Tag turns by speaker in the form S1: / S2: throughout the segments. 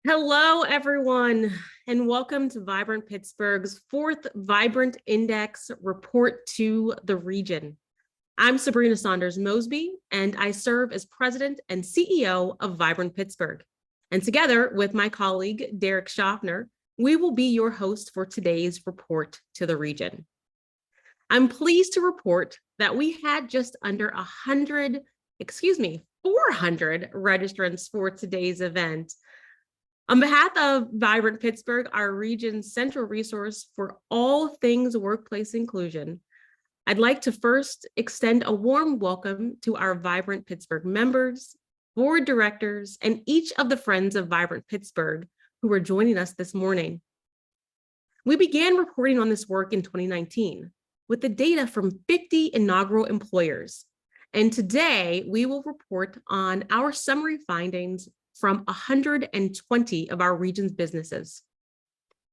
S1: Hello, everyone, and welcome to Vibrant Pittsburgh's fourth Vibrant Index report to the region. I'm Sabrina Saunders Mosby, and I serve as president and CEO of Vibrant Pittsburgh. And together with my colleague, Derek Schaffner, we will be your host for today's report to the region. I'm pleased to report that we had just under 400 registrants for today's event. On behalf of Vibrant Pittsburgh, our region's central resource for all things workplace inclusion, I'd like to first extend a warm welcome to our Vibrant Pittsburgh members, board directors, and each of the friends of Vibrant Pittsburgh who are joining us this morning. We began reporting on this work in 2019 with the data from 50 inaugural employers, and today we will report on our summary findings from 120 of our region's businesses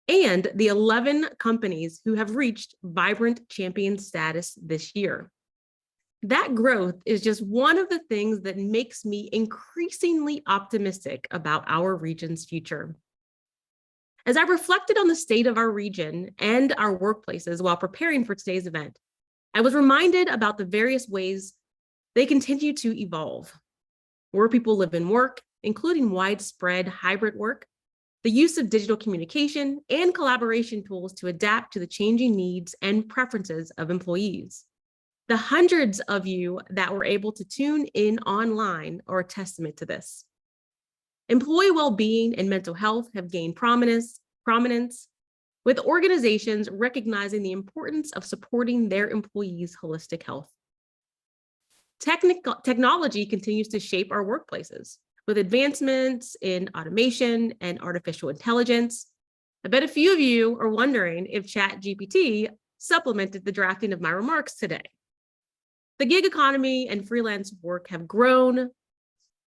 S1: and the 11 companies who have reached Vibrant Champion status this year. That growth is just one of the things that makes me increasingly optimistic about our region's future. As I reflected on the state of our region and our workplaces while preparing for today's event, I was reminded about the various ways they continue to evolve, where people live and work, including widespread hybrid work, the use of digital communication and collaboration tools to adapt to the changing needs and preferences of employees. The hundreds of you that were able to tune in online are a testament to this. Employee well-being and mental health have gained prominence, with organizations recognizing the importance of supporting their employees' holistic health. Technology continues to shape our workplaces, with advancements in automation and artificial intelligence. I bet a few of you are wondering if ChatGPT supplemented the drafting of my remarks today. The gig economy and freelance work have grown.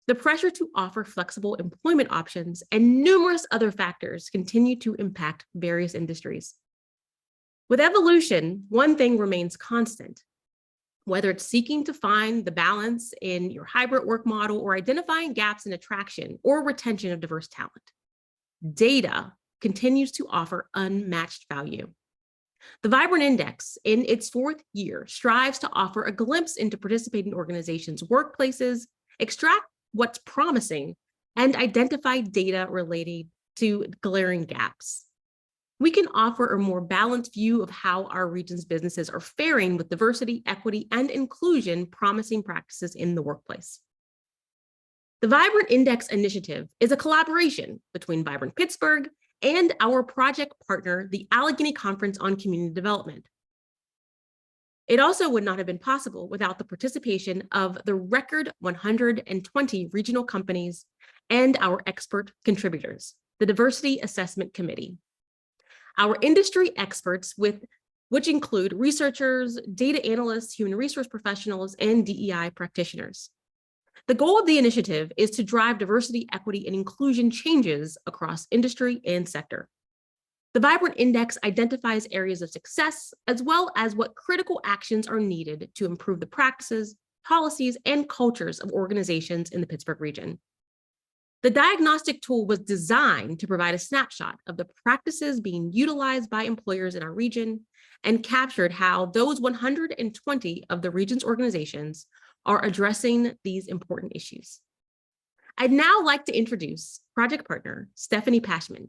S1: The pressure to offer flexible employment options and numerous other factors continue to impact various industries. With evolution, one thing remains constant. Whether it's seeking to find the balance in your hybrid work model or identifying gaps in attraction or retention of diverse talent, data continues to offer unmatched value. The Vibrant Index, in its fourth year, strives to offer a glimpse into participating organizations' workplaces, extract what's promising, and identify data related to glaring gaps. We can offer a more balanced view of how our region's businesses are faring with diversity, equity, and inclusion promising practices in the workplace. The Vibrant Index initiative is a collaboration between Vibrant Pittsburgh and our project partner, the Allegheny Conference on Community Development. It also would not have been possible without the participation of the record 120 regional companies and our expert contributors, the Diversity Assessment Committee. Our industry experts, which include researchers, data analysts, human resource professionals, and DEI practitioners. The goal of the initiative is to drive diversity, equity, and inclusion changes across industry and sector. The Vibrant Index identifies areas of success, as well as what critical actions are needed to improve the practices, policies, and cultures of organizations in the Pittsburgh region. The diagnostic tool was designed to provide a snapshot of the practices being utilized by employers in our region and captured how those 120 of the region's organizations are addressing these important issues. I'd now like to introduce project partner Stephanie Pashman,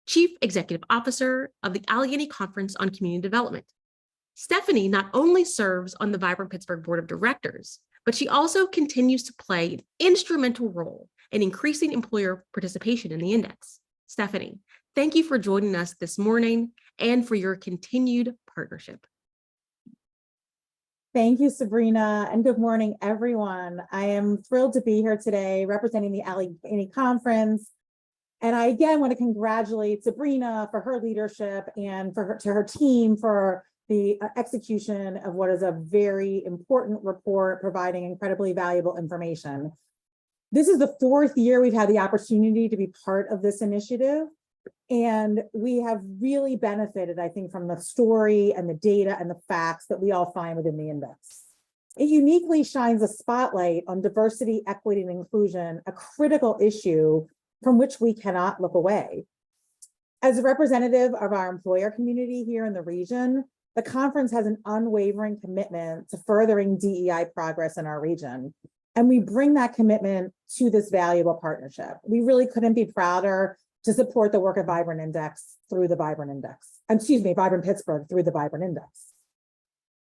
S1: Chief Executive Officer of the Allegheny Conference on Community Development. Stephanie not only serves on the Vibrant Pittsburgh Board of Directors, but she also continues to play an instrumental role in increasing employer participation in the index. Stephanie, thank you for joining us this morning and for your continued partnership.
S2: Thank you, Sabrina, and good morning, everyone. I am thrilled to be here today representing the Allegheny Conference. And I again want to congratulate Sabrina for her leadership and to her team for the execution of what is a very important report providing incredibly valuable information. This is the fourth year we've had the opportunity to be part of this initiative, and we have really benefited, I think, from the story and the data and the facts that we all find within the index. It uniquely shines a spotlight on diversity, equity, and inclusion, a critical issue from which we cannot look away. As a representative of our employer community here in the region, the conference has an unwavering commitment to furthering DEI progress in our region. And we bring that commitment to this valuable partnership. We really couldn't be prouder to support the work of Vibrant Index through the Vibrant Index. Vibrant Pittsburgh through the Vibrant Index.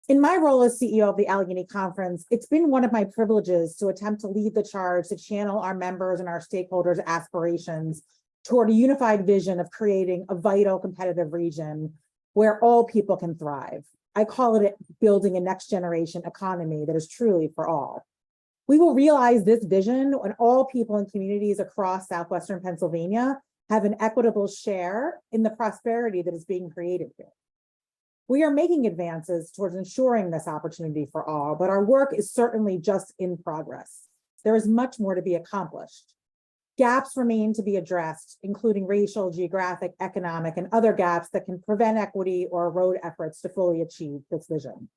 S2: In my role as CEO of the Allegheny Conference, it's been one of my privileges to attempt to lead the charge to channel our members and our stakeholders' aspirations toward a unified vision of creating a vital competitive region where all people can thrive. I call it building a next generation economy that is truly for all. We will realize this vision when all people and communities across Southwestern Pennsylvania have an equitable share in the prosperity that is being created here. We are making advances towards ensuring this opportunity for all, but our work is certainly just in progress. There is much more to be accomplished. Gaps remain to be addressed, including racial, geographic, economic, and other gaps that can prevent equity or erode efforts to fully achieve this vision.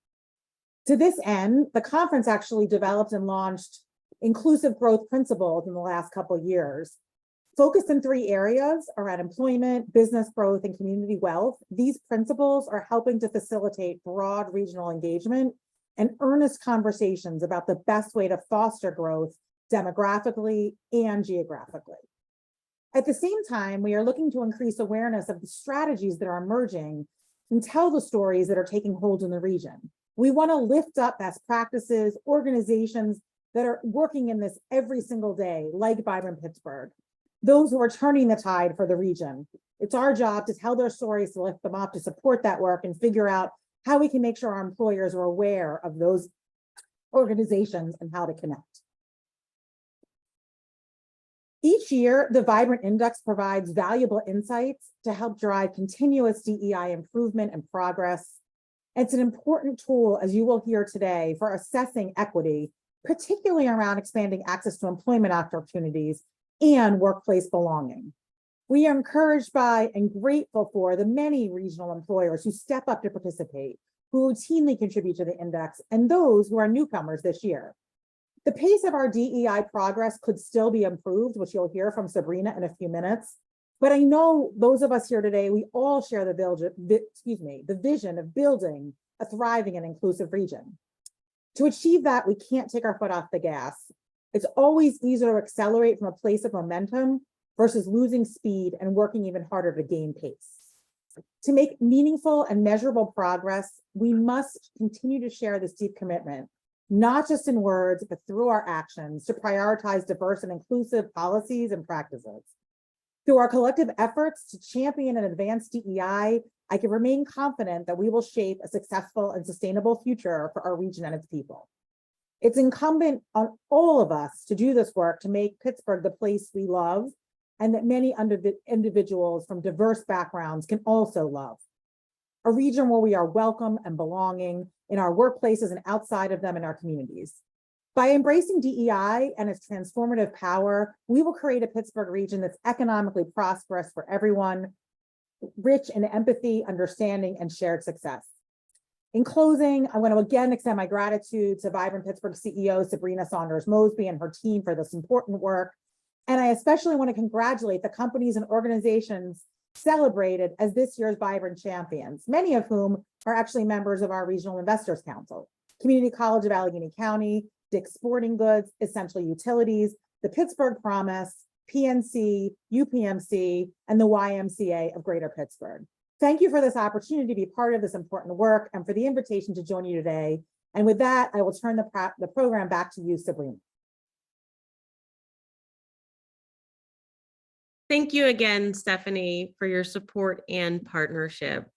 S2: To this end, the conference actually developed and launched inclusive growth principles in the last couple of years. Focused in 3 areas around employment, business growth, and community wealth, these principles are helping to facilitate broad regional engagement and earnest conversations about the best way to foster growth demographically and geographically. At the same time, we are looking to increase awareness of the strategies that are emerging and tell the stories that are taking hold in the region. We want to lift up best practices, organizations that are working in this every single day, like Vibrant Pittsburgh, those who are turning the tide for the region. It's our job to tell their stories, to lift them up, to support that work, and figure out how we can make sure our employers are aware of those organizations and how to connect. Each year, the Vibrant Index provides valuable insights to help drive continuous DEI improvement and progress. It's an important tool, as you will hear today, for assessing equity, particularly around expanding access to employment opportunities and workplace belonging. We are encouraged by and grateful for the many regional employers who step up to participate, who routinely contribute to the index, and those who are newcomers this year. The pace of our DEI progress could still be improved, which you'll hear from Sabrina in a few minutes. But I know those of us here today, we all share the vision of building a thriving and inclusive region. To achieve that, we can't take our foot off the gas. It's always easier to accelerate from a place of momentum versus losing speed and working even harder to gain pace. To make meaningful and measurable progress, we must continue to share this deep commitment, not just in words, but through our actions to prioritize diverse and inclusive policies and practices. Through our collective efforts to champion and advance DEI, I can remain confident that we will shape a successful and sustainable future for our region and its people. It's incumbent on all of us to do this work to make Pittsburgh the place we love and that many individuals from diverse backgrounds can also love. A region where we are welcome and belonging in our workplaces and outside of them in our communities. By embracing DEI and its transformative power, we will create a Pittsburgh region that's economically prosperous for everyone, rich in empathy, understanding, and shared success. In closing, I want to again extend my gratitude to Vibrant Pittsburgh CEO Sabrina Saunders-Mosby and her team for this important work. And I especially want to congratulate the companies and organizations celebrated as this year's Vibrant Champions, many of whom are actually members of our Regional Investors Council, Community College of Allegheny County, Dick's Sporting Goods, Essential Utilities, the Pittsburgh Promise, PNC, UPMC, and the YMCA of Greater Pittsburgh. Thank you for this opportunity to be part of this important work and for the invitation to join you today. And with that, I will turn the program back to you, Sabrina.
S1: Thank you again, Stephanie, for your support and partnership.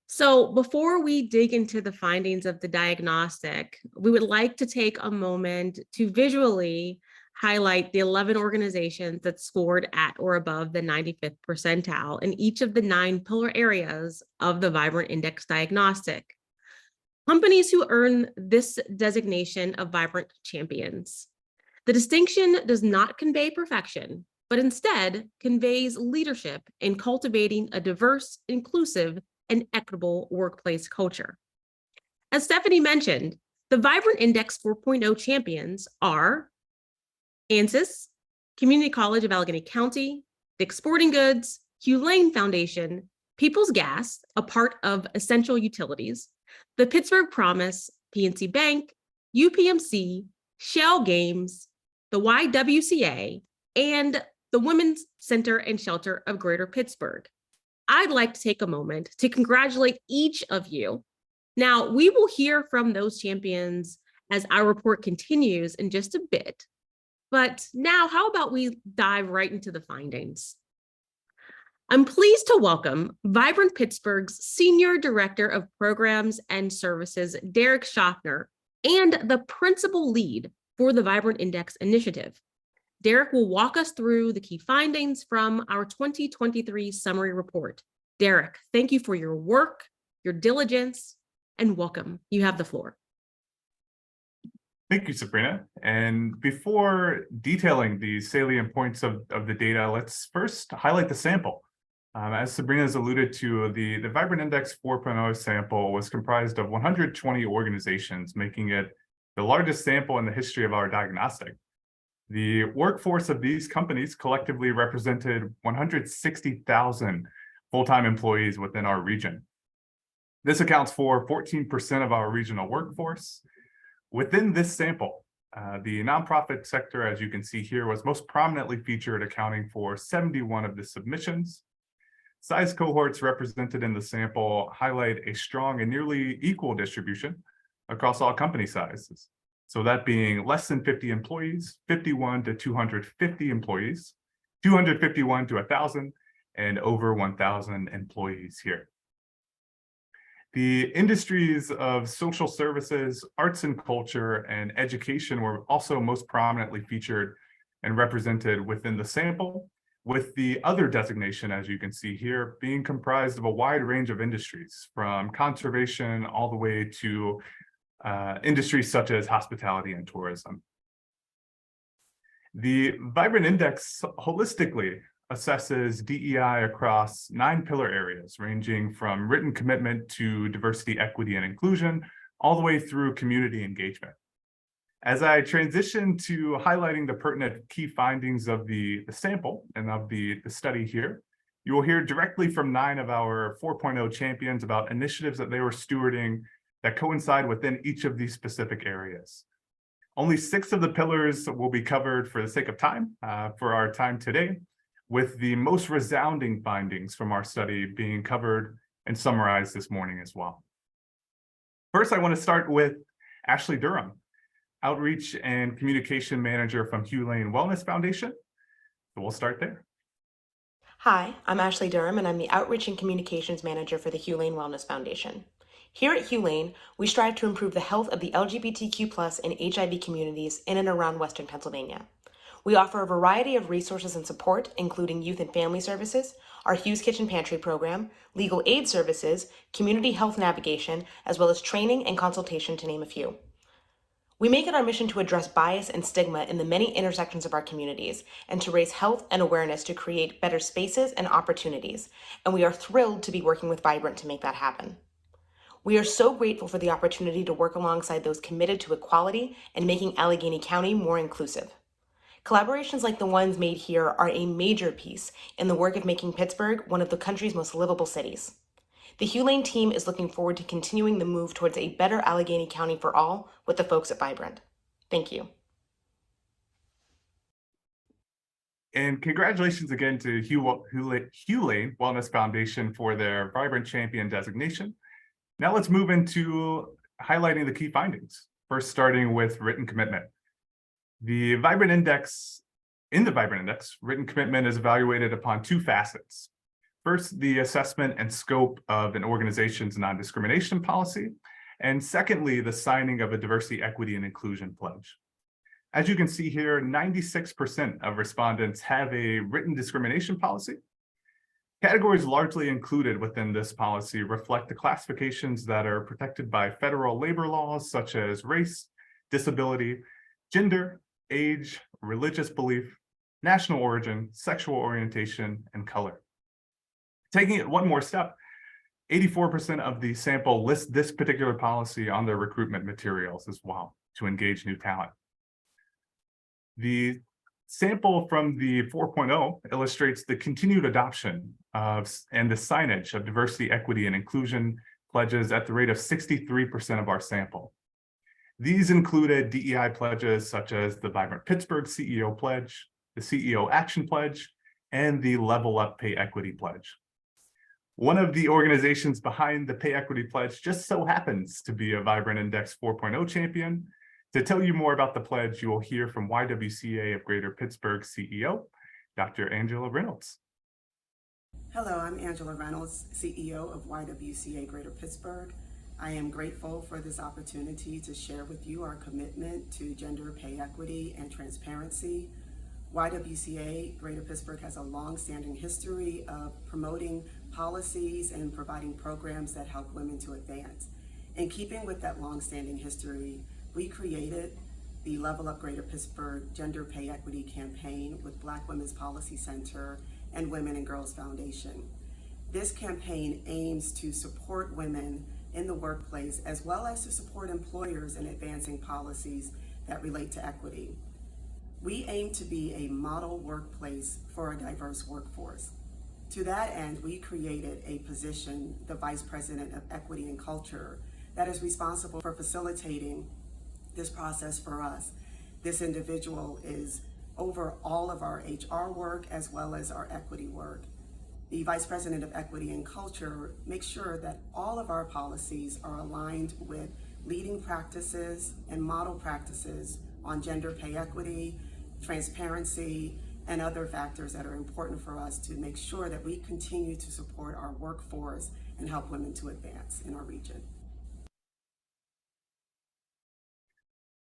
S1: So before we dig into the findings of the diagnostic, we would like to take a moment to visually highlight the 11 organizations that scored at or above the 95th percentile in each of the 9 pillar areas of the Vibrant Index Diagnostic. Companies who earn this designation of Vibrant Champions. The distinction does not convey perfection, but instead conveys leadership in cultivating a diverse, inclusive, and equitable workplace culture. As Stephanie mentioned, the Vibrant Index 4.0 champions are ANSYS, Community College of Allegheny County, Dick's Sporting Goods, Hugh Lane Foundation, People's Gas, a part of Essential Utilities, the Pittsburgh Promise, PNC Bank, UPMC, Shell Games, the YWCA, and the Women's Center and Shelter of Greater Pittsburgh. I'd like to take a moment to congratulate each of you. Now, we will hear from those champions as our report continues in just a bit. But now, how about we dive right into the findings? I'm pleased to welcome Vibrant Pittsburgh's Senior Director of Programs and Services, Derek Schaffner, and the Principal Lead for the Vibrant Index Initiative. Derek will walk us through the key findings from our 2023 summary report. Derek, thank you for your work, your diligence, and welcome. You have the floor.
S3: Thank you, Sabrina. And before detailing the salient points of the data, let's first highlight the sample. As Sabrina has alluded to, the Vibrant Index 4.0 sample was comprised of 120 organizations, making it the largest sample in the history of our diagnostic. The workforce of these companies collectively represented 160,000 full-time employees within our region. This accounts for 14% of our regional workforce. Within this sample, the nonprofit sector, as you can see here, was most prominently featured, accounting for 71 of the submissions. Size cohorts represented in the sample highlight a strong and nearly equal distribution across all company sizes. So that being less than 50 employees, 51 to 250 employees, 251 to 1,000, and over 1,000 employees here. The industries of social services, arts and culture, and education were also most prominently featured and represented within the sample, with the other designation, as you can see here, being comprised of a wide range of industries, from conservation all the way to industries such as hospitality and tourism. The Vibrant Index holistically assesses DEI across 9 pillar areas, ranging from written commitment to diversity, equity, and inclusion, all the way through community engagement. As I transition to highlighting the pertinent key findings of the sample and of the study here, you will hear directly from 9 of our 4.0 champions about initiatives that they were stewarding that coincide within each of these specific areas. Only 6 of the pillars will be covered for the sake of time, for our time today, with the most resounding findings from our study being covered and summarized this morning as well. First, I want to start with Ashley Durham, Outreach and Communication Manager from Hugh Lane Wellness Foundation. So we'll start there.
S4: Hi, I'm Ashley Durham, and I'm the Outreach and Communications Manager for the Hugh Lane Wellness Foundation. Here at Hugh Lane, we strive to improve the health of the LGBTQ+ and HIV communities in and around Western Pennsylvania. We offer a variety of resources and support, including youth and family services, our Hughes Kitchen Pantry program, legal aid services, community health navigation, as well as training and consultation, to name a few. We make it our mission to address bias and stigma in the many intersections of our communities and to raise health and awareness to create better spaces and opportunities, and we are thrilled to be working with Vibrant to make that happen. We are so grateful for the opportunity to work alongside those committed to equality and making Allegheny County more inclusive. Collaborations like the ones made here are a major piece in the work of making Pittsburgh one of the country's most livable cities. The Hugh Lane team is looking forward to continuing the move towards a better Allegheny County for all with the folks at Vibrant. Thank you.
S3: And congratulations again to Hugh Lane Wellness Foundation for their Vibrant Champion designation. Now let's move into highlighting the key findings. First, starting with written commitment. In the Vibrant Index, written commitment is evaluated upon 2 facets. First, the assessment and scope of an organization's non-discrimination policy, and secondly, the signing of a diversity, equity, and inclusion pledge. As you can see here, 96% of respondents have a written discrimination policy. Categories largely included within this policy reflect the classifications that are protected by federal labor laws, such as race, disability, gender, age, religious belief, national origin, sexual orientation, and color. Taking it one more step, 84% of the sample list this particular policy on their recruitment materials as well to engage new talent. The sample from the 4.0 illustrates the continued adoption of and the signage of diversity, equity, and inclusion pledges at the rate of 63% of our sample. These included DEI pledges such as the Vibrant Pittsburgh CEO Pledge, the CEO Action Pledge, and the Level Up Pay Equity Pledge. One of the organizations behind the Pay Equity Pledge just so happens to be a Vibrant Index 4.0 champion. To tell you more about the pledge, you will hear from YWCA of Greater Pittsburgh CEO, Dr. Angela Reynolds.
S5: Hello, I'm Angela Reynolds, CEO of YWCA Greater Pittsburgh. I am grateful for this opportunity to share with you our commitment to gender pay equity and transparency. YWCA Greater Pittsburgh has a long-standing history of promoting policies and providing programs that help women to advance. In keeping with that long-standing history, we created the Level Up Greater Pittsburgh Gender Pay Equity Campaign with Black Women's Policy Center and Women and Girls Foundation. This campaign aims to support women in the workplace as well as to support employers in advancing policies that relate to equity. We aim to be a model workplace for a diverse workforce. To that end, we created a position, the Vice President of Equity and Culture, that is responsible for facilitating this process for us. This individual is over all of our HR work as well as our equity work. The Vice President of Equity and Culture makes sure that all of our policies are aligned with leading practices and model practices on gender pay equity, transparency, and other factors that are important for us to make sure that we continue to support our workforce and help women to advance in our region.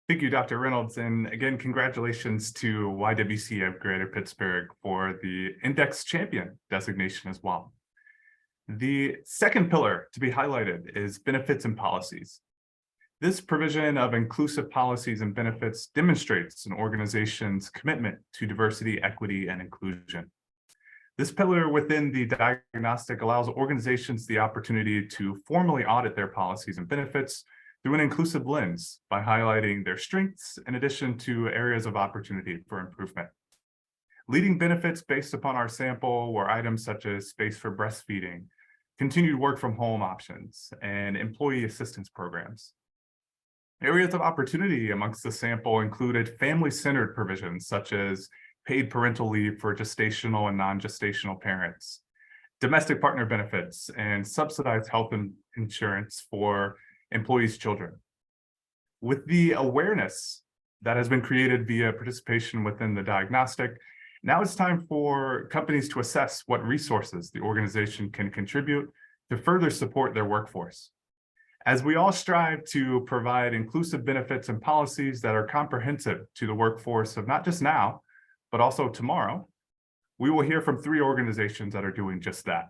S3: Thank you, Dr. Reynolds, and again, congratulations to YWCA of Greater Pittsburgh for the Index Champion designation as well. The second pillar to be highlighted is benefits and policies. This provision of inclusive policies and benefits demonstrates an organization's commitment to diversity, equity, and inclusion. This pillar within the diagnostic allows organizations the opportunity to formally audit their policies and benefits through an inclusive lens by highlighting their strengths in addition to areas of opportunity for improvement. Leading benefits based upon our sample were items such as space for breastfeeding, continued work from home options, and employee assistance programs. Areas of opportunity amongst the sample included family-centered provisions such as paid parental leave for gestational and non-gestational parents, domestic partner benefits, and subsidized health insurance for employees' children. With the awareness that has been created via participation within the diagnostic, now it's time for companies to assess what resources the organization can contribute to further support their workforce. As we all strive to provide inclusive benefits and policies that are comprehensive to the workforce of not just now, but also tomorrow, we will hear from three organizations that are doing just that.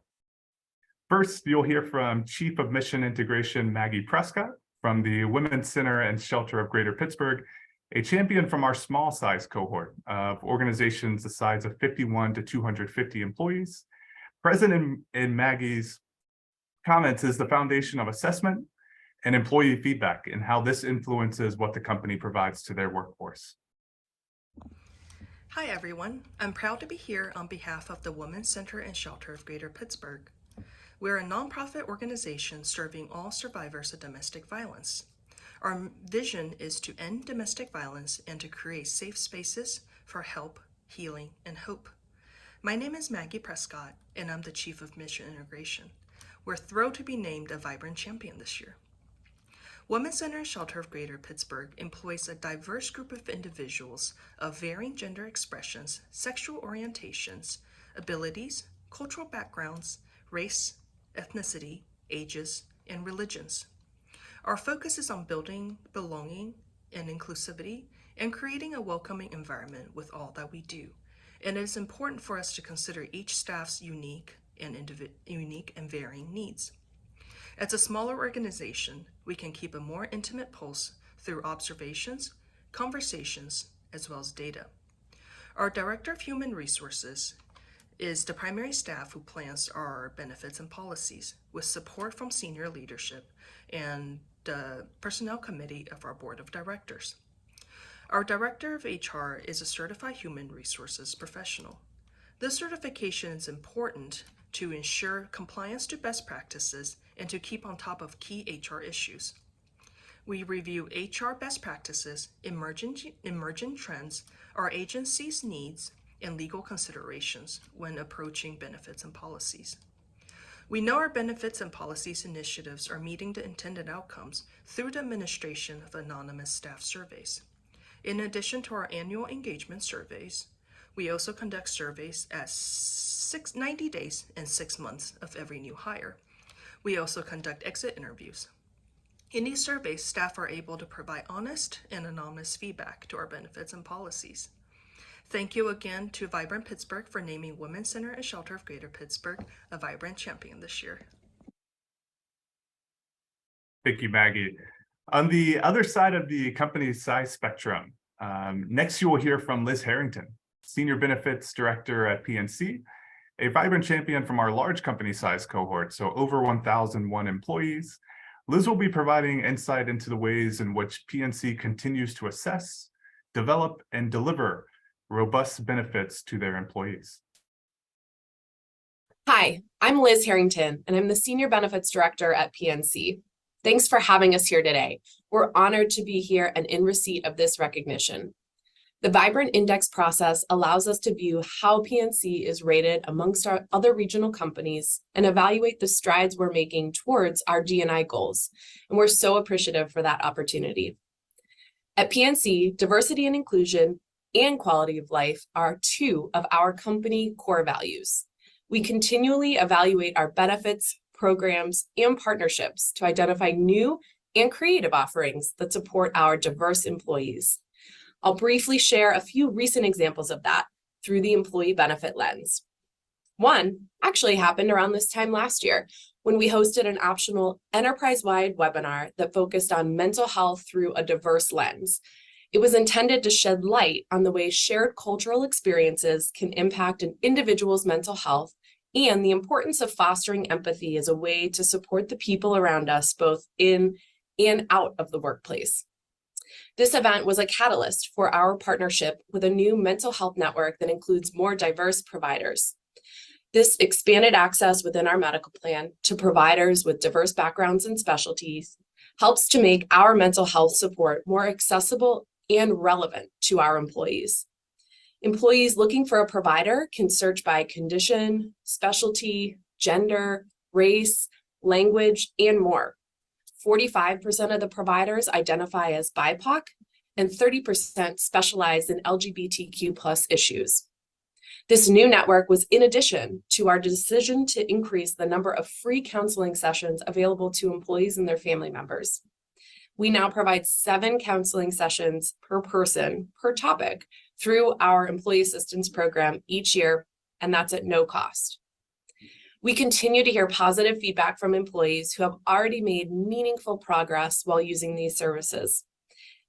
S3: First, you'll hear from Chief of Mission Integration, Maggie Prescott, from the Women's Center and Shelter of Greater Pittsburgh, a champion from our small size cohort of organizations the size of 51 to 250 employees. Present in Maggie's comments is the foundation of assessment and employee feedback and how this influences what the company provides to their workforce.
S6: Hi everyone, I'm proud to be here on behalf of the Women's Center and Shelter of Greater Pittsburgh. We're a nonprofit organization serving all survivors of domestic violence. Our vision is to end domestic violence and to create safe spaces for help, healing, and hope. My name is Maggie Prescott, and I'm the Chief of Mission Integration. We're thrilled to be named a Vibrant Champion this year. Women's Center and Shelter of Greater Pittsburgh employs a diverse group of individuals of varying gender expressions, sexual orientations, abilities, cultural backgrounds, race, ethnicity, ages, and religions. Our focus is on building belonging and inclusivity and creating a welcoming environment with all that we do. And it is important for us to consider each staff's unique and varying needs. As a smaller organization, we can keep a more intimate pulse through observations, conversations, as well as data. Our Director of Human Resources is the primary staff who plans our benefits and policies with support from senior leadership and the personnel committee of our board of directors. Our Director of HR is a certified human resources professional. This certification is important to ensure compliance to best practices and to keep on top of key HR issues. We review HR best practices, emerging trends, our agency's needs, and legal considerations when approaching benefits and policies. We know our benefits and policies initiatives are meeting the intended outcomes through the administration of anonymous staff surveys. In addition to our annual engagement surveys, we also conduct surveys at 90 days and 6 months of every new hire. We also conduct exit interviews. In these surveys, staff are able to provide honest and anonymous feedback to our benefits and policies. Thank you again to Vibrant Pittsburgh for naming Women's Center and Shelter of Greater Pittsburgh a Vibrant Champion this year.
S3: Thank you, Maggie. On the other side of the company size spectrum, next you will hear from Liz Harrington, Senior Benefits Director at PNC, a Vibrant Champion from our large company size cohort, so over 1,001 employees. Liz will be providing insight into the ways in which PNC continues to assess, develop, and deliver robust benefits to their employees.
S7: Hi, I'm Liz Harrington, and I'm the Senior Benefits Director at PNC. Thanks for having us here today. We're honored to be here and in receipt of this recognition. The Vibrant Index process allows us to view how PNC is rated amongst our other regional companies and evaluate the strides we're making towards our D&I goals, and we're so appreciative for that opportunity. At PNC, diversity and inclusion and quality of life are two of our company core values. We continually evaluate our benefits, programs, and partnerships to identify new and creative offerings that support our diverse employees. I'll briefly share a few recent examples of that through the employee benefit lens. One actually happened around this time last year when we hosted an optional enterprise-wide webinar that focused on mental health through a diverse lens. It was intended to shed light on the way shared cultural experiences can impact an individual's mental health and the importance of fostering empathy as a way to support the people around us, both in and out of the workplace. This event was a catalyst for our partnership with a new mental health network that includes more diverse providers. This expanded access within our medical plan to providers with diverse backgrounds and specialties helps to make our mental health support more accessible and relevant to our employees. Employees looking for a provider can search by condition, specialty, gender, race, language, and more. 45% of the providers identify as BIPOC, and 30% specialize in LGBTQ+ issues. This new network was in addition to our decision to increase the number of free counseling sessions available to employees and their family members. We now provide 7 counseling sessions per person per topic through our employee assistance program each year, and that's at no cost. We continue to hear positive feedback from employees who have already made meaningful progress while using these services.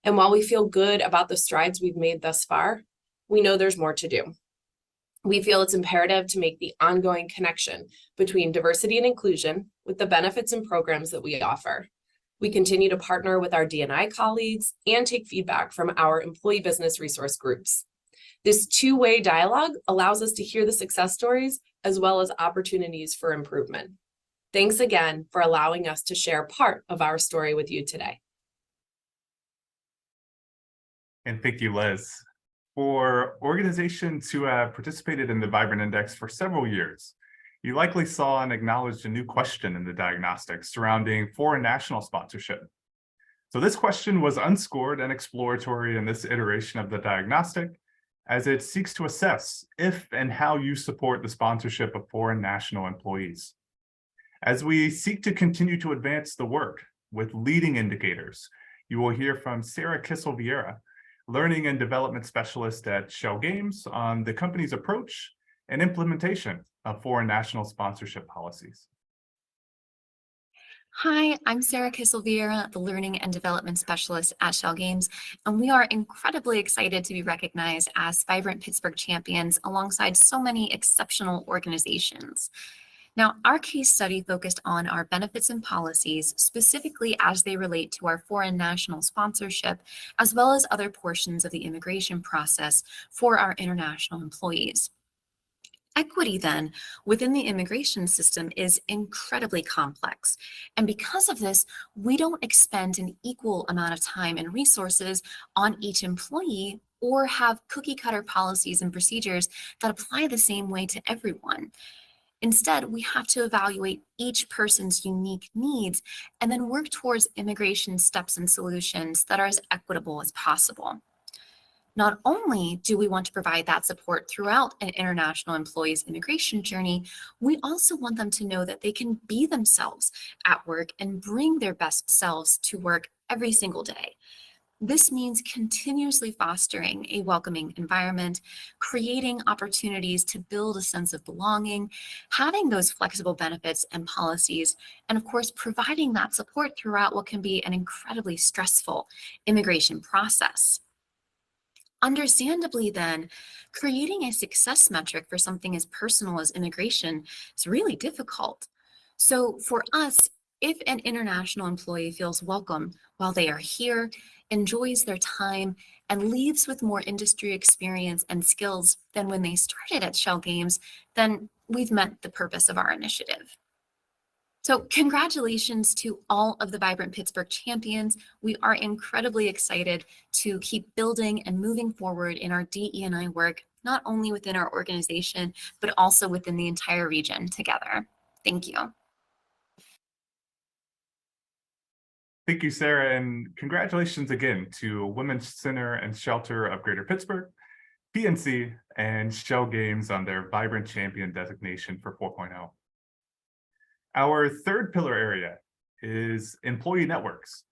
S7: And while we feel good about the strides we've made thus far, we know there's more to do. We feel it's imperative to make the ongoing connection between diversity and inclusion with the benefits and programs that we offer. We continue to partner with our D&I colleagues and take feedback from our employee business resource groups. This two-way dialogue allows us to hear the success stories as well as opportunities for improvement. Thanks again for allowing us to share part of our story with you today.
S3: And thank you, Liz. For organizations who have participated in the Vibrant Index for several years, you likely saw and acknowledged a new question in the diagnostics surrounding foreign national sponsorship. So this question was unscored and exploratory in this iteration of the diagnostic, as it seeks to assess if and how you support the sponsorship of foreign national employees. As we seek to continue to advance the work with leading indicators, you will hear from Sarah Kissel-Vieira, Learning and Development Specialist at Shell Games, on the company's approach and implementation of foreign national sponsorship policies.
S8: Hi, I'm Sarah Kissel-Vieira, the Learning and Development Specialist at Shell Games, and we are incredibly excited to be recognized as Vibrant Pittsburgh champions alongside so many exceptional organizations. Now, our case study focused on our benefits and policies, specifically as they relate to our foreign national sponsorship, as well as other portions of the immigration process for our international employees. Equity, then, within the immigration system is incredibly complex. And because of this, we don't expend an equal amount of time and resources on each employee or have cookie cutter policies and procedures that apply the same way to everyone. Instead, we have to evaluate each person's unique needs and then work towards immigration steps and solutions that are as equitable as possible. Not only do we want to provide that support throughout an international employee's immigration journey, we also want them to know that they can be themselves at work and bring their best selves to work every single day. This means continuously fostering a welcoming environment, creating opportunities to build a sense of belonging, having those flexible benefits and policies, and of course, providing that support throughout what can be an incredibly stressful immigration process. Understandably, then, creating a success metric for something as personal as immigration is really difficult. So for us, if an international employee feels welcome while they are here, enjoys their time, and leaves with more industry experience and skills than when they started at Shell Games, then we've met the purpose of our initiative. So congratulations to all of the Vibrant Pittsburgh champions. We are incredibly excited to keep building and moving forward in our DE&I work, not only within our organization, but also within the entire region together. Thank you.
S3: Thank you, Sarah, and congratulations again to Women's Center and Shelter of Greater Pittsburgh, PNC, and Shell Games on their Vibrant Champion designation for 4.0. Our third pillar area is employee networks.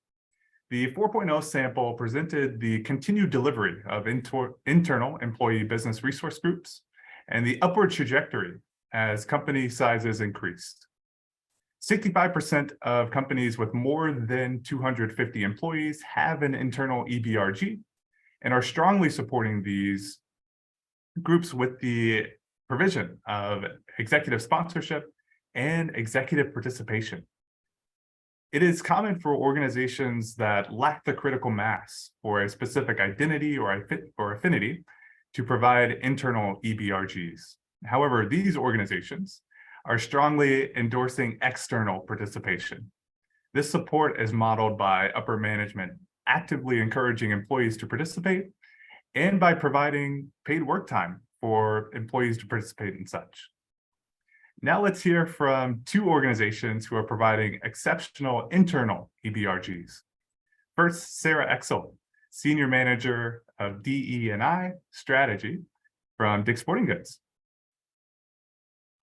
S3: The 4.0 sample presented the continued delivery of internal employee business resource groups and the upward trajectory as company sizes increased. 65% of companies with more than 250 employees have an internal EBRG and are strongly supporting these groups with the provision of executive sponsorship and executive participation. It is common for organizations that lack the critical mass for a specific identity or affinity to provide internal EBRGs. However, these organizations are strongly endorsing external participation. This support is modeled by upper management actively encouraging employees to participate and by providing paid work time for employees to participate in such. Now let's hear from two organizations who are providing exceptional internal EBRGs. First, Sarah Exel, Senior Manager of DE&I Strategy from Dick's Sporting Goods.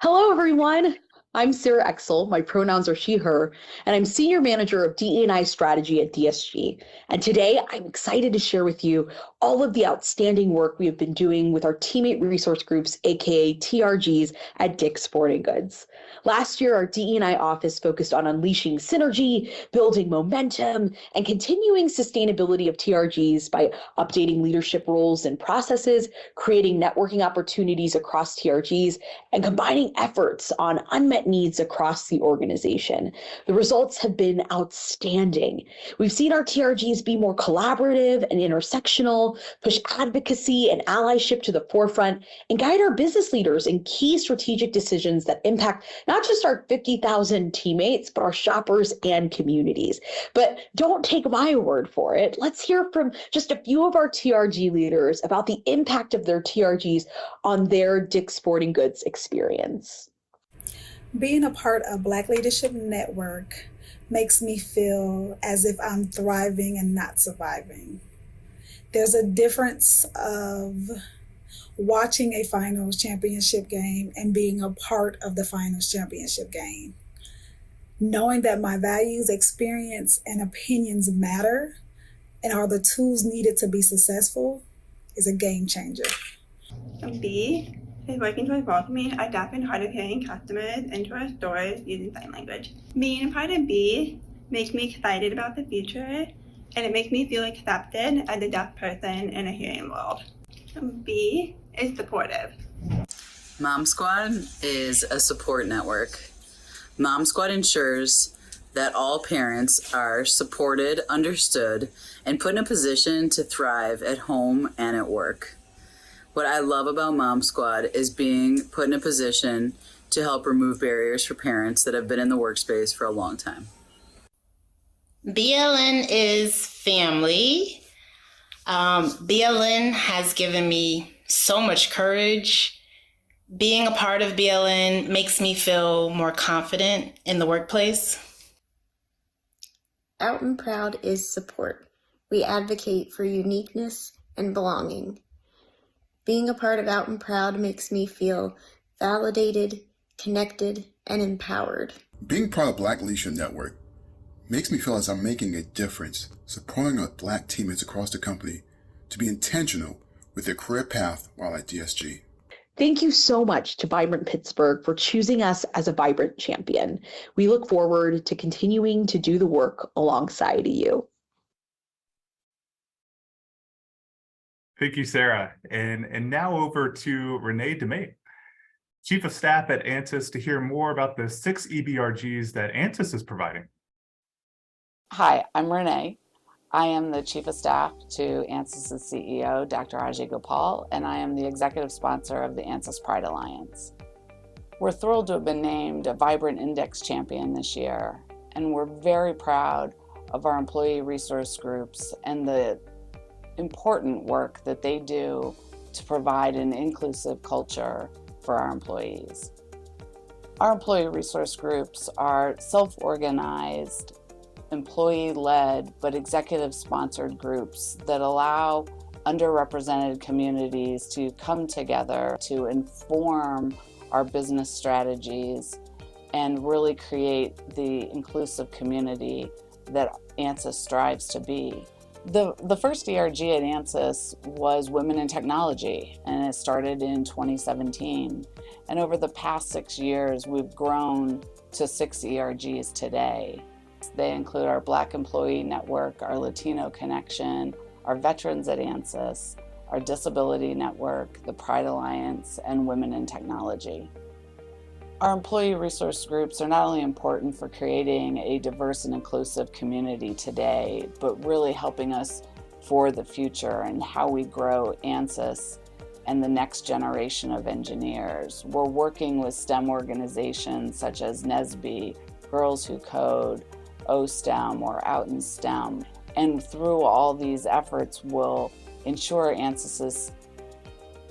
S9: Hello, everyone. I'm Sarah Exel. My pronouns are she, her, and I'm Senior Manager of DE&I Strategy at DSG. And today I'm excited to share with you all of the outstanding work we have been doing with our teammate resource groups, aka TRGs, at Dick's Sporting Goods. Last year, our DE&I office focused on unleashing synergy, building momentum, and continuing sustainability of TRGs by updating leadership roles and processes, creating networking opportunities across TRGs, and combining efforts on unmet needs across the organization. The results have been outstanding. We've seen our TRGs be more collaborative and intersectional, push advocacy and allyship to the forefront, and guide our business leaders in key strategic decisions that impact not just our 50,000 teammates, but our shoppers and communities. But don't take my word for it. Let's hear from just a few of our TRG leaders about the impact of their TRGs on their Dick's Sporting Goods experience.
S10: Being a part of Black Leadership Network makes me feel as if I'm thriving and not surviving. There's a difference of watching a finals championship game and being a part of the finals championship game. Knowing that my values, experience, and opinions matter and are the tools needed to be successful is a game changer.
S11: B is working towards welcoming our deaf and hard of hearing customers into our stores using sign language. Being a part of B makes me excited about the future, and it makes me feel accepted as a deaf person in a hearing world. B is supportive.
S12: Mom Squad is a support network Mom Squad ensures that all parents are supported, understood, and put in a position to thrive at home and at work. What I love about Mom Squad is being put in a position to help remove barriers for parents that have been in the workspace for a long time.
S13: BLN is family. BLN has given me so much courage. Being a part of BLN makes me feel more confident in the workplace.
S14: Out and Proud is support. We advocate for uniqueness and belonging. Being a part of Out and Proud makes me feel validated, connected, and empowered.
S15: Being part of Black Leadership Network makes me feel as I'm making a difference, supporting our Black teammates across the company to be intentional with their career path while at DSG.
S9: Thank you so much to Vibrant Pittsburgh for choosing us as a Vibrant champion. We look forward to continuing to do the work alongside you.
S3: Thank you, Sarah. And now over to Renee DeMay, Chief of Staff at ANSYS, to hear more about the 6 EBRGs that ANSYS is providing.
S16: Hi, I'm Renee. I am the Chief of Staff to ANSYS's CEO, Dr. Ajay Gopal, and I am the executive sponsor of the ANSYS Pride Alliance. We're thrilled to have been named a Vibrant Index champion this year, and we're very proud of our employee resource groups and the important work that they do to provide an inclusive culture for our employees. Our employee resource groups are self-organized, employee-led, but executive-sponsored groups that allow underrepresented communities to come together to inform our business strategies and really create the inclusive community that ANSYS strives to be. The first ERG at ANSYS was Women in Technology, and it started in 2017. And over the past 6 years, we've grown to 6 ERGs today. They include our Black Employee Network, our Latino Connection, our Veterans at ANSYS, our Disability Network, the Pride Alliance, and Women in Technology. Our employee resource groups are not only important for creating a diverse and inclusive community today, but really helping us for the future and how we grow ANSYS and the next generation of engineers. We're working with STEM organizations such as NSBE, Girls Who Code, OSTEM, or Out in STEM. And through all these efforts, we'll ensure ANSYS's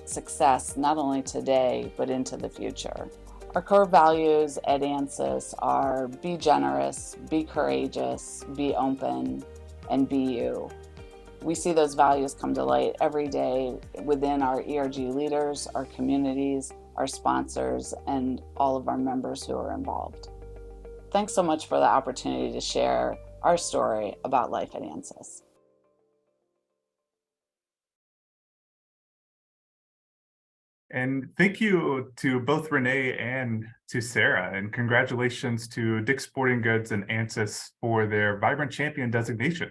S16: success not only today, but into the future. Our core values at ANSYS are be generous, be courageous, be open, and be you. We see those values come to light every day within our ERG leaders, our communities, our sponsors, and all of our members who are involved. Thanks so much for the opportunity to share our story about life at ANSYS.
S3: And thank you to both Renee and to Sarah, and congratulations to Dick's Sporting Goods and ANSYS for their Vibrant Champion designation.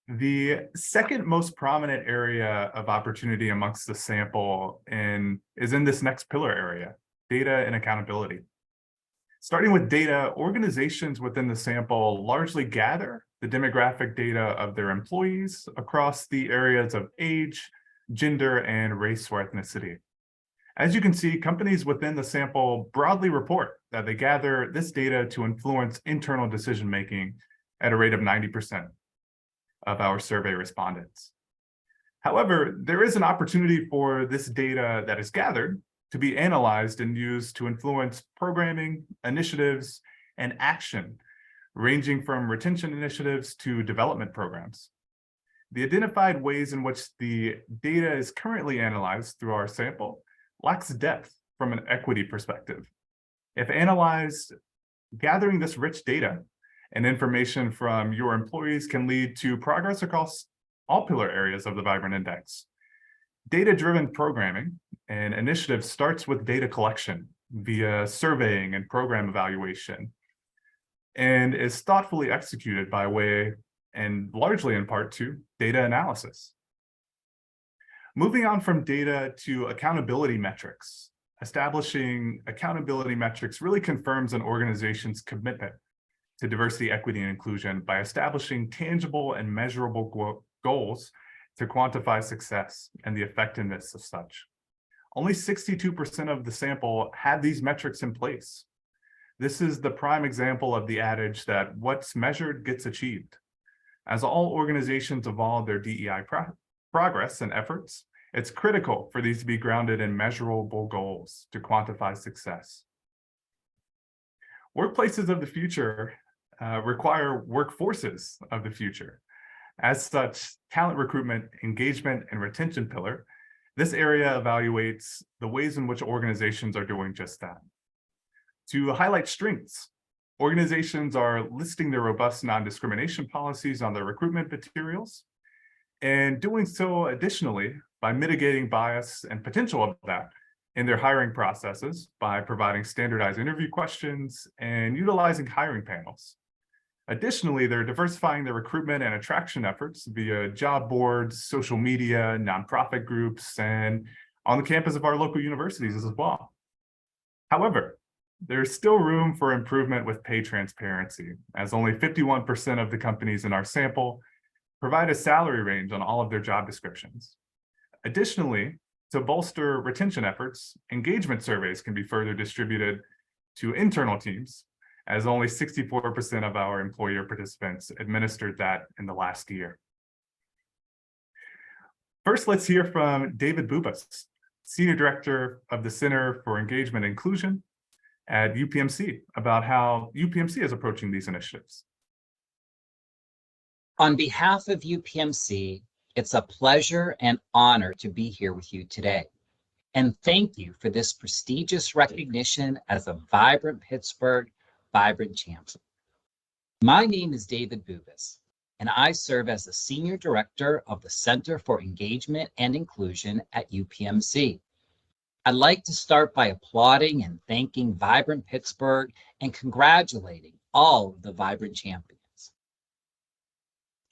S3: The second most prominent area of opportunity amongst the sample is in this next pillar area, data and accountability. Starting with data, organizations within the sample largely gather the demographic data of their employees across the areas of age, gender, and race or ethnicity. As you can see, companies within the sample broadly report that they gather this data to influence internal decision-making at a rate of 90% of our survey respondents. However, there is an opportunity for this data that is gathered to be analyzed and used to influence programming, initiatives, and action, ranging from retention initiatives to development programs. The identified ways in which the data is currently analyzed through our sample lacks depth from an equity perspective. If analyzed, gathering this rich data and information from your employees can lead to progress across all pillar areas of the Vibrant Index. Data-driven programming and initiative starts with data collection via surveying and program evaluation, and is thoughtfully executed by way and largely in part to data analysis. Moving on from data to accountability metrics, establishing accountability metrics really confirms an organization's commitment to diversity, equity, and inclusion by establishing tangible and measurable goals to quantify success and the effectiveness of such. Only 62% of the sample had these metrics in place. This is the prime example of the adage that what's measured gets achieved. As all organizations evolve their DEI progress and efforts, it's critical for these to be grounded in measurable goals to quantify success. Workplaces of the future require workforces of the future. As such, talent recruitment, engagement, and retention pillar, this area evaluates the ways in which organizations are doing just that. To highlight strengths, organizations are listing their robust non-discrimination policies on their recruitment materials, and doing so additionally by mitigating bias and potential of that in their hiring processes by providing standardized interview questions and utilizing hiring panels. Additionally, they're diversifying their recruitment and attraction efforts via job boards, social media, nonprofit groups, and on the campus of our local universities as well. However, there's still room for improvement with pay transparency, as only 51% of the companies in our sample provide a salary range on all of their job descriptions. Additionally, to bolster retention efforts, engagement surveys can be further distributed to internal teams, as only 64% of our employer participants administered that in the last year. First, let's hear from David Bubas, Senior Director of the Center for Engagement and Inclusion at UPMC, about how UPMC is approaching these initiatives.
S17: On behalf of UPMC, it's a pleasure and honor to be here with you today. And thank you for this prestigious recognition as a Vibrant Pittsburgh Vibrant Champion. My name is David Bubas, and I serve as the Senior Director of the Center for Engagement and Inclusion at UPMC. I'd like to start by applauding and thanking Vibrant Pittsburgh and congratulating all of the Vibrant Champions.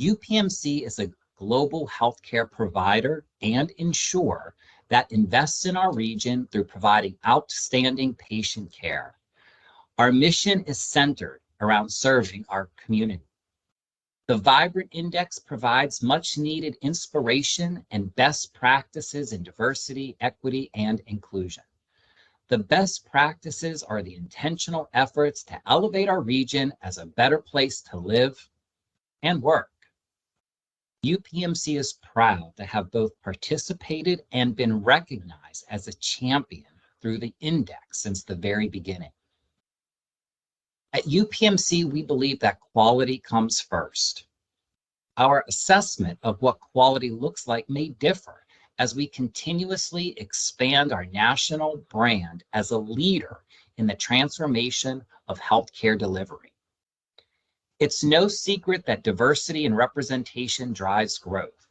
S17: UPMC is a global healthcare provider and insurer that invests in our region through providing outstanding patient care. Our mission is centered around serving our community. The Vibrant Index provides much needed inspiration and best practices in diversity, equity, and inclusion. The best practices are the intentional efforts to elevate our region as a better place to live and work. UPMC is proud to have both participated and been recognized as a champion through the index since the very beginning. At UPMC, we believe that quality comes first. Our assessment of what quality looks like may differ as we continuously expand our national brand as a leader in the transformation of healthcare delivery. It's no secret that diversity and representation drives growth.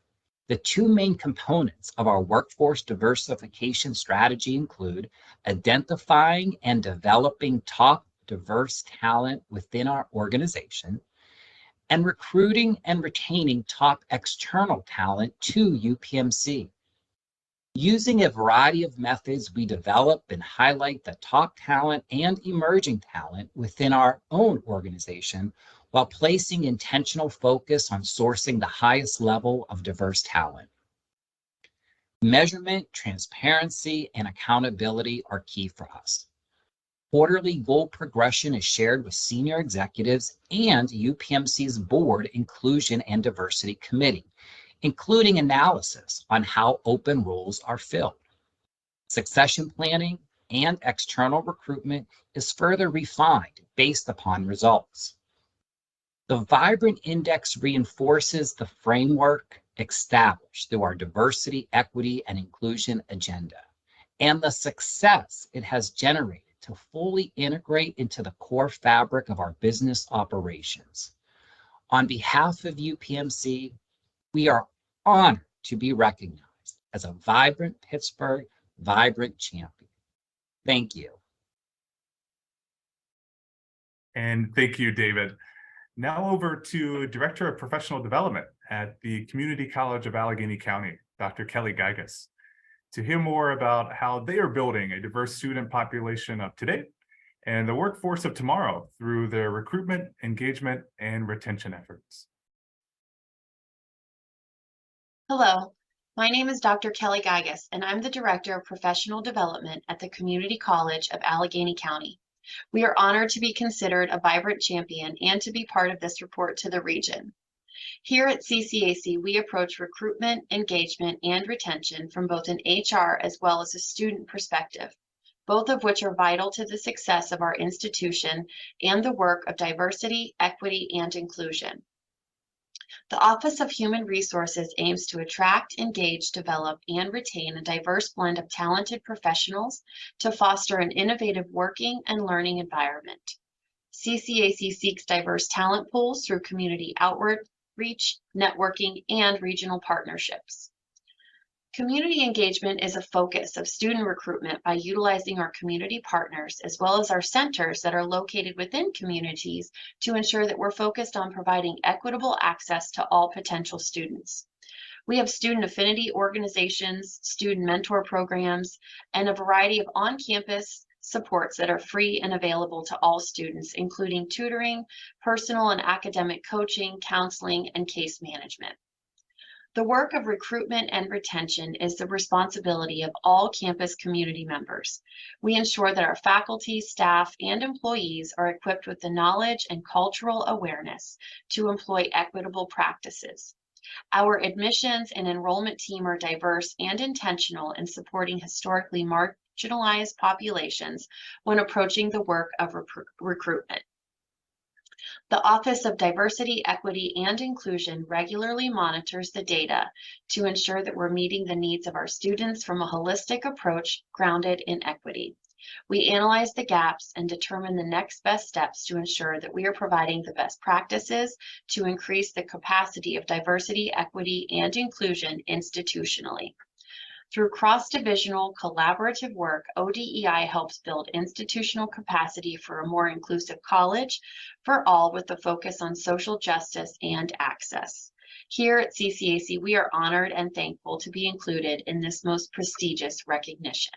S17: The two main components of our workforce diversification strategy include identifying and developing top diverse talent within our organization, and recruiting and retaining top external talent to UPMC. Using a variety of methods, we develop and highlight the top talent and emerging talent within our own organization while placing intentional focus on sourcing the highest level of diverse talent. Measurement, transparency, and accountability are key for us. Quarterly goal progression is shared with senior executives and UPMC's Board Inclusion and Diversity Committee, including analysis on how open roles are filled. Succession planning and external recruitment is further refined based upon results. The Vibrant Index reinforces the framework established through our diversity, equity, and inclusion agenda, and the success it has generated to fully integrate into the core fabric of our business operations. On behalf of UPMC, we are honored to be recognized as a Vibrant Pittsburgh Vibrant Champion. Thank you.
S3: And thank you, David. Now over to Director of Professional Development at the Community College of Allegheny County, Dr. Kelly Geiges. to hear more about how they are building a diverse student population of today and the workforce of tomorrow through their recruitment, engagement, and retention efforts.
S18: Hello, my name is Dr. Kelly Gygas, and I'm the Director of Professional Development at the Community College of Allegheny County. We are honored to be considered a Vibrant Champion and to be part of this report to the region. Here at CCAC, we approach recruitment, engagement, and retention from both an HR as well as a student perspective, both of which are vital to the success of our institution and the work of diversity, equity, and inclusion. The Office of Human Resources aims to attract, engage, develop, and retain a diverse blend of talented professionals to foster an innovative working and learning environment. CCAC seeks diverse talent pools through community outreach, networking, and regional partnerships. Community engagement is a focus of student recruitment by utilizing our community partners as well as our centers that are located within communities to ensure that we're focused on providing equitable access to all potential students. We have student affinity organizations, student mentor programs, and a variety of on-campus supports that are free and available to all students, including tutoring, personal and academic coaching, counseling, and case management. The work of recruitment and retention is the responsibility of all campus community members. We ensure that our faculty, staff, and employees are equipped with the knowledge and cultural awareness to employ equitable practices. Our admissions and enrollment team are diverse and intentional in supporting historically marginalized populations when approaching the work of recruitment. The Office of Diversity, Equity, and Inclusion regularly monitors the data to ensure that we're meeting the needs of our students from a holistic approach grounded in equity. We analyze the gaps and determine the next best steps to ensure that we are providing the best practices to increase the capacity of diversity, equity, and inclusion institutionally. Through cross-divisional collaborative work, ODEI helps build institutional capacity for a more inclusive college for all with a focus on social justice and access. Here at CCAC, we are honored and thankful to be included in this most prestigious recognition.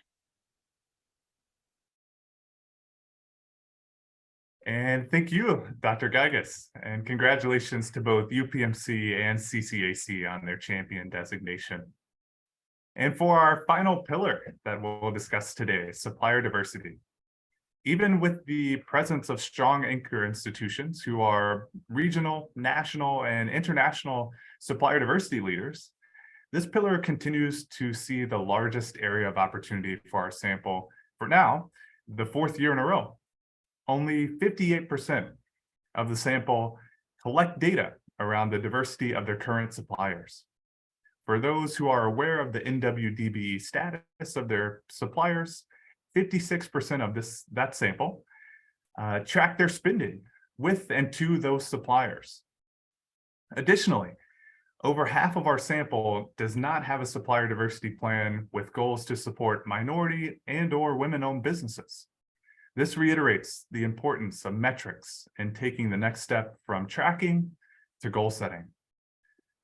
S3: And thank you, Dr. Gygas, and congratulations to both UPMC and CCAC on their champion designation. And for our final pillar that we'll discuss today, supplier diversity. Even with the presence of strong anchor institutions who are regional, national, and international supplier diversity leaders, this pillar continues to see the largest area of opportunity for our sample for now, the fourth year in a row. Only 58% of the sample collect data around the diversity of their current suppliers. For those who are aware of the NWDBE status of their suppliers, 56% of that sample track their spending with and to those suppliers. Additionally, over half of our sample does not have a supplier diversity plan with goals to support minority and/or women-owned businesses. This reiterates the importance of metrics in taking the next step from tracking to goal setting.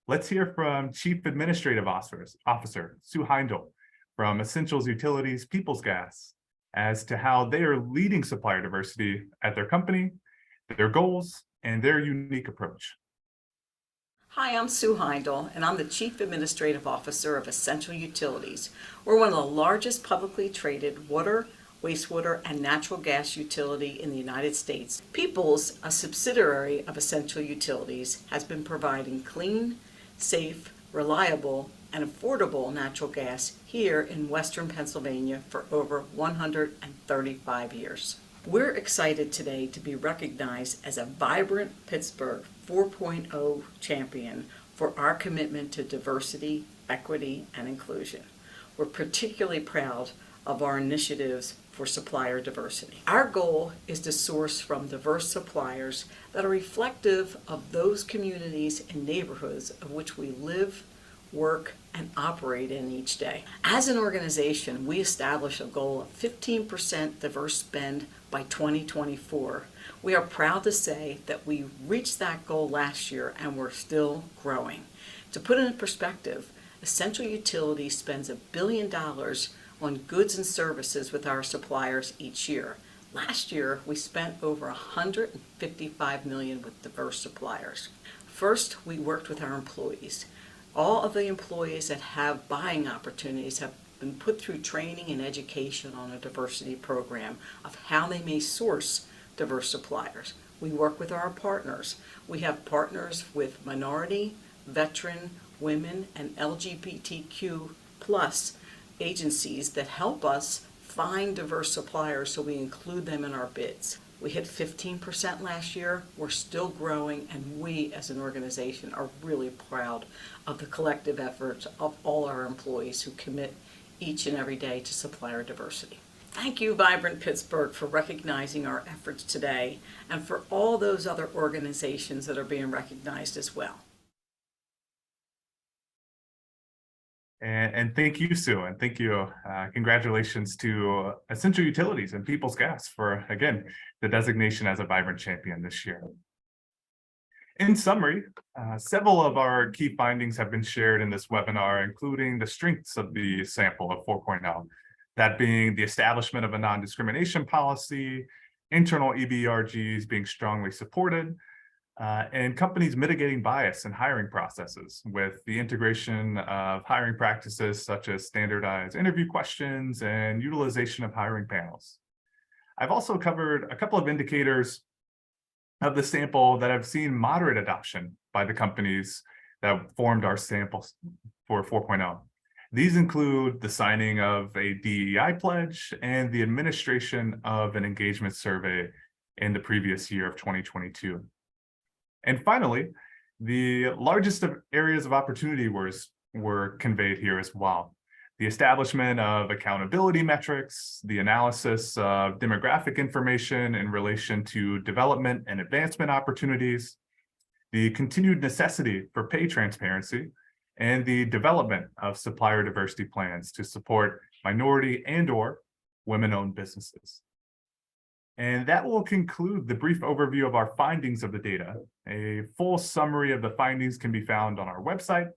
S3: Let's hear from Chief Administrative Officer Sue Heindel from Essentials Utilities Peoples Gas as to how they are leading supplier diversity at their company, their goals, and their unique approach.
S19: Hi, I'm Sue Heindel, and I'm the Chief Administrative Officer of Essential Utilities. We're one of the largest publicly traded water, wastewater, and natural gas utility in the United States. Peoples, a subsidiary of Essential Utilities, has been providing clean, safe, reliable, and affordable natural gas here in Western Pennsylvania for over 135 years. We're excited today to be recognized as a Vibrant Pittsburgh 4.0 champion for our commitment to diversity, equity, and inclusion. We're particularly proud of our initiatives for supplier diversity. Our goal is to source from diverse suppliers that are reflective of those communities and neighborhoods of which we live, work, and operate in each day. As an organization, we establish a goal of 15% diverse spend by 2024. We are proud to say that we reached that goal last year and we're still growing. To put it in perspective, Essential Utilities spends $1 billion on goods and services with our suppliers each year. Last year, we spent over $155 million with diverse suppliers. First, we worked with our employees. All of the employees that have buying opportunities have been put through training and education on a diversity program of how they may source diverse suppliers. We work with our partners. We have partners with minority, veteran, women, and LGBTQ plus agencies that help us find diverse suppliers so we include them in our bids. We hit 15% last year. We're still growing, and we as an organization are really proud of the collective efforts of all our employees who commit each and every day to supplier diversity. Thank you, Vibrant Pittsburgh, for recognizing our efforts today, and for all those other organizations that are being recognized as well.
S3: And thank you, Sue, and thank you. Congratulations to Essential Utilities and People's Gas for, again, the designation as a Vibrant Champion this year. In summary, several of our key findings have been shared in this webinar, including the strengths of the sample of 4.0, that being the establishment of a non-discrimination policy, internal EBRGs being strongly supported, and companies mitigating bias in hiring processes with the integration of hiring practices such as standardized interview questions and utilization of hiring panels. I've also covered a couple of indicators of the sample that have seen moderate adoption by the companies that formed our samples for 4.0. These include the signing of a DEI pledge and the administration of an engagement survey in the previous year of 2022. And finally, the largest of areas of opportunity were conveyed here as well. The establishment of accountability metrics, the analysis of demographic information in relation to development and advancement opportunities, the continued necessity for pay transparency, and the development of supplier diversity plans to support minority and/or women-owned businesses. And that will conclude the brief overview of our findings of the data. A full summary of the findings can be found on our website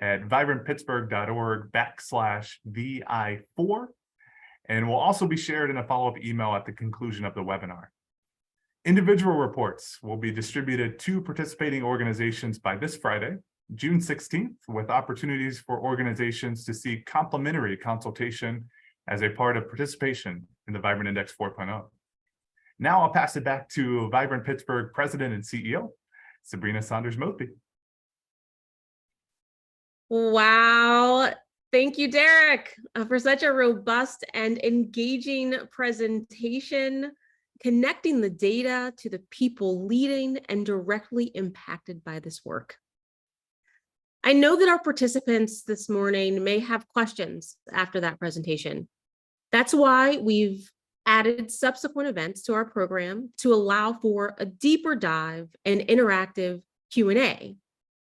S3: at vibrantpittsburgh.org/VI4, and will also be shared in a follow-up email at the conclusion of the webinar. Individual reports will be distributed to participating organizations by this Friday, June 16th, with opportunities for organizations to seek complimentary consultation as a part of participation in the Vibrant Index 4.0. Now I'll pass it back to Vibrant Pittsburgh President and CEO, Sabrina Saunders-Mosby.
S1: Wow. Thank you, Derek, for such a robust and engaging presentation, connecting the data to the people leading and directly impacted by this work. I know that our participants this morning may have questions after that presentation. That's why we've added subsequent events to our program to allow for a deeper dive and interactive Q&A.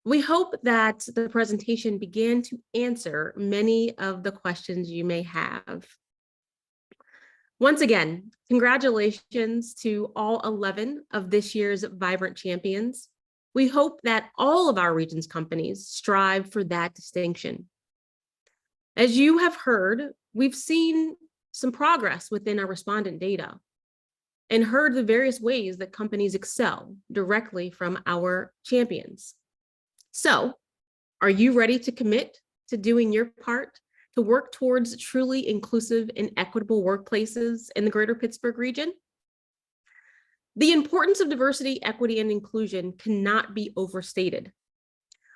S1: We hope that the presentation began to answer many of the questions you may have. Once again, congratulations to all 11 of this year's Vibrant Champions. We hope that all of our region's companies strive for that distinction. As you have heard, we've seen some progress within our respondent data and heard the various ways that companies excel directly from our champions. So, are you ready to commit to doing your part to work towards truly inclusive and equitable workplaces in the greater Pittsburgh region? The importance of diversity, equity, and inclusion cannot be overstated.